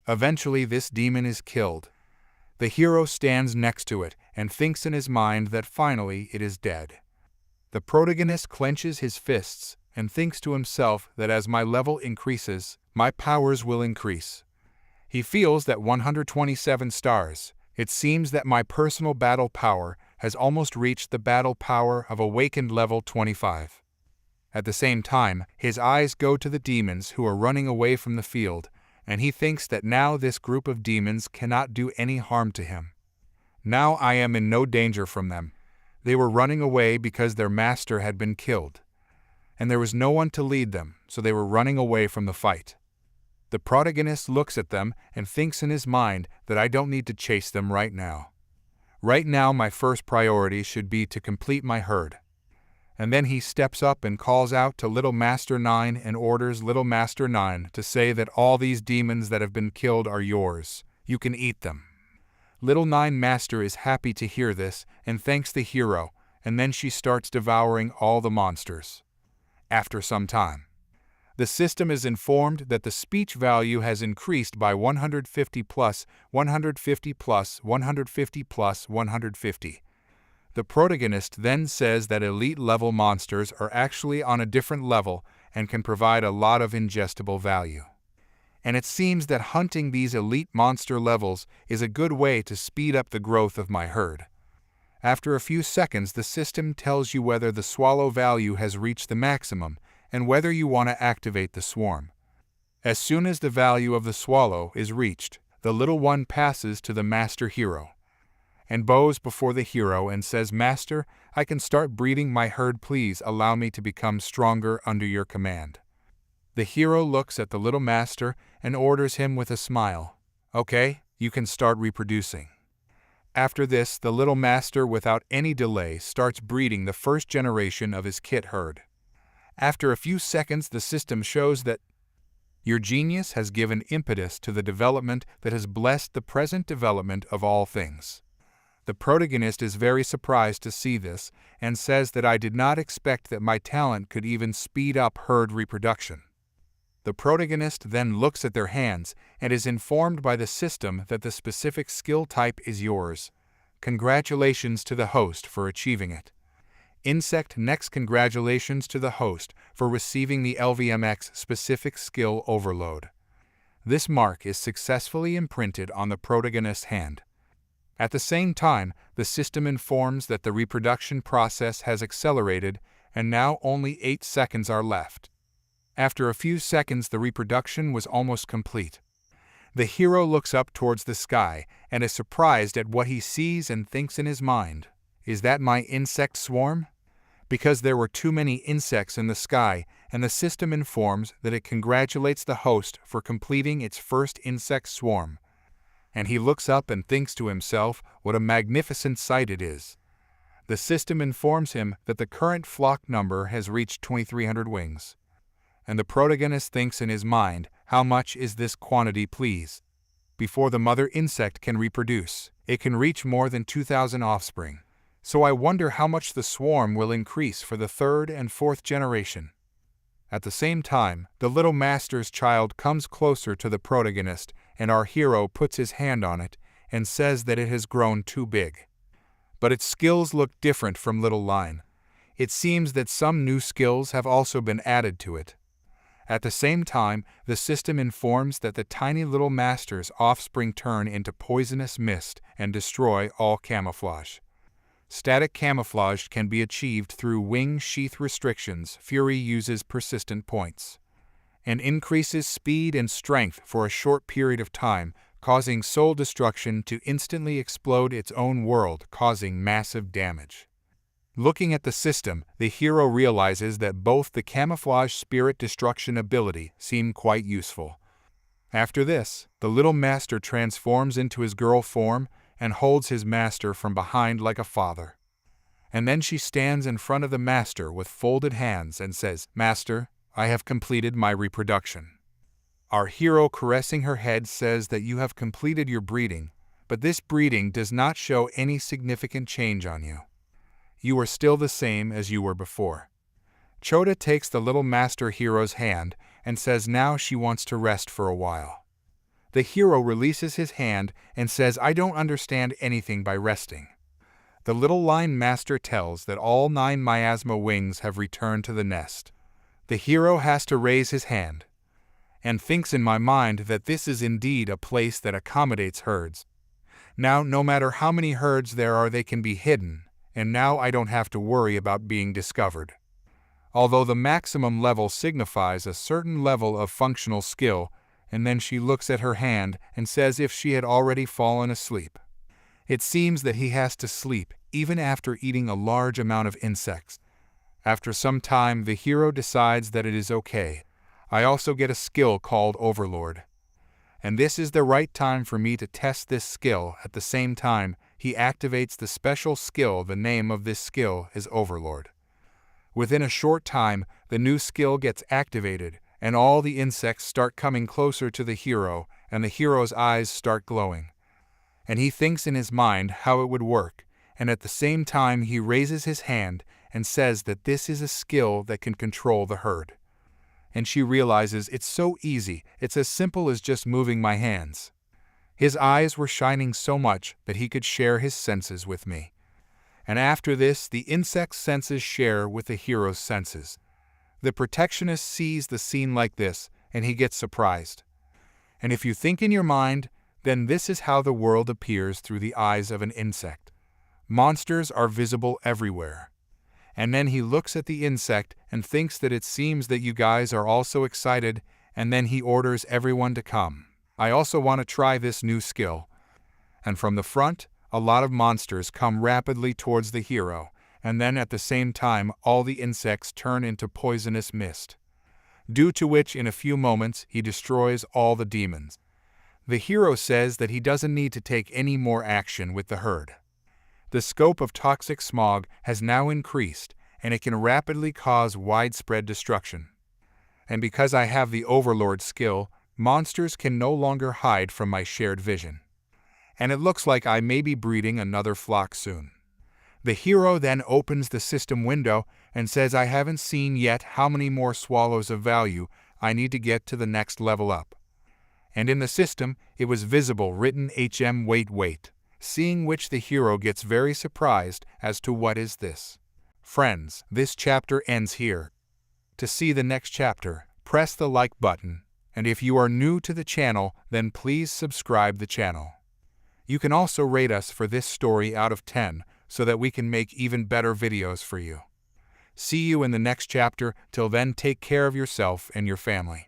Eventually this demon is killed. The hero stands next to it and thinks in his mind that finally it is dead. The protagonist clenches his fists and thinks to himself that as my level increases, my powers will increase. He feels that 127 stars. It seems that my personal battle power has almost reached the battle power of awakened level 25. At the same time, his eyes go to the demons who are running away from the field, and he thinks that now this group of demons cannot do any harm to him. Now I am in no danger from them. They were running away because their master had been killed, and there was no one to lead them, so they were running away from the fight. The protagonist looks at them and thinks in his mind that I don't need to chase them right now. Right now my first priority should be to complete my herd. And then he steps up and calls out to Little Master 9 and orders Little Master 9 to say that all these demons that have been killed are yours. You can eat them. Little 9 Master is happy to hear this and thanks the hero, and then she starts devouring all the monsters. After some time, the system is informed that the speech value has increased by 150 plus, 150 plus, 150 plus, 150. The protagonist then says that elite level monsters are actually on a different level and can provide a lot of ingestible value. And it seems that hunting these elite monster levels is a good way to speed up the growth of my herd. After a few seconds, the system tells you whether the swallow value has reached the maximum and whether you want to activate the swarm. As soon as the value of the swallow is reached, the little one passes to the master hero and bows before the hero and says, "Master, I can start breeding my herd. Please allow me to become stronger under your command." The hero looks at the little master and orders him with a smile, "Okay, you can start reproducing." After this, the little master without any delay starts breeding the first generation of his kit herd. After a few seconds, the system shows that your genius has given impetus to the development that has blessed the present development of all things. The protagonist is very surprised to see this and says that I did not expect that my talent could even speed up herd reproduction. The protagonist then looks at their hands and is informed by the system that the specific skill type is yours. Congratulations to the host for achieving it. Insect next. Congratulations to the host for receiving the LVMX specific skill overload. This mark is successfully imprinted on the protagonist's hand. At the same time, the system informs that the reproduction process has accelerated and now only 8 seconds are left. After a few seconds, the reproduction was almost complete. The hero looks up towards the sky and is surprised at what he sees and thinks in his mind, "Is that my insect swarm?" Because there were too many insects in the sky, and the system informs that it congratulates the host for completing its first insect swarm. And he looks up and thinks to himself what a magnificent sight it is. The system informs him that the current flock number has reached 2,300 wings. And the protagonist thinks in his mind, "How much is this quantity, please?" Before the mother insect can reproduce, it can reach more than 2,000 offspring. So I wonder how much the swarm will increase for the third and fourth generation. At the same time, the little master's child comes closer to the protagonist, and our hero puts his hand on it and says that it has grown too big. But its skills look different from Little Line. It seems that some new skills have also been added to it. At the same time, the system informs that the tiny little master's offspring turn into poisonous mist and destroy all camouflage. Static camouflage can be achieved through wing sheath restrictions. Fury uses persistent points and increases speed and strength for a short period of time, causing soul destruction to instantly explode its own world, causing massive damage. Looking at the system, the hero realizes that both the camouflage spirit destruction ability seem quite useful. After this, the little master transforms into his girl form and holds his master from behind like a father. And then she stands in front of the master with folded hands and says, "Master, I have completed my reproduction." Our hero, caressing her head, says that you have completed your breeding, but this breeding does not show any significant change on you. You are still the same as you were before. Chota takes the little master hero's hand and says now she wants to rest for a while. The hero releases his hand and says, "I don't understand anything by resting." The little line master tells that all 9 miasma wings have returned to the nest. The hero has to raise his hand and thinks in my mind that this is indeed a place that accommodates herds. Now, no matter how many herds there are, they can be hidden, and now I don't have to worry about being discovered. Although the maximum level signifies a certain level of functional skill, and then she looks at her hand and says if she had already fallen asleep. It seems that he has to sleep even after eating a large amount of insects. After some time, the hero decides that it is okay. I also get a skill called Overlord. And this is the right time for me to test this skill. At the same time, he activates the special skill. The name of this skill is Overlord. Within a short time, the new skill gets activated, and all the insects start coming closer to the hero, and the hero's eyes start glowing. And he thinks in his mind how it would work, and at the same time he raises his hand and says that this is a skill that can control the herd. And she realizes it's so easy, it's as simple as just moving my hands. His eyes were shining so much that he could share his senses with me. And after this, the insect's senses share with the hero's senses. The protectionist sees the scene like this, and he gets surprised. And if you think in your mind, then this is how the world appears through the eyes of an insect. Monsters are visible everywhere. And then he looks at the insect and thinks that it seems that you guys are also excited, and then he orders everyone to come. I also want to try this new skill. And from the front, a lot of monsters come rapidly towards the hero, and then at the same time all the insects turn into poisonous mist, due to which in a few moments he destroys all the demons. The hero says that he doesn't need to take any more action with the herd. The scope of toxic smog has now increased, and it can rapidly cause widespread destruction. And because I have the Overlord skill, monsters can no longer hide from my shared vision. And it looks like I may be breeding another flock soon. The hero then opens the system window and says I haven't seen yet how many more swallows of value I need to get to the next level up. And in the system, it was visible written HM wait. Seeing which the hero gets very surprised as to what is this. Friends, this chapter ends here. To see the next chapter, press the like button, and if you are new to the channel, then please subscribe the channel. You can also rate us for this story out of 10 so that we can make even better videos for you. See you in the next chapter. Till then, take care of yourself and your family.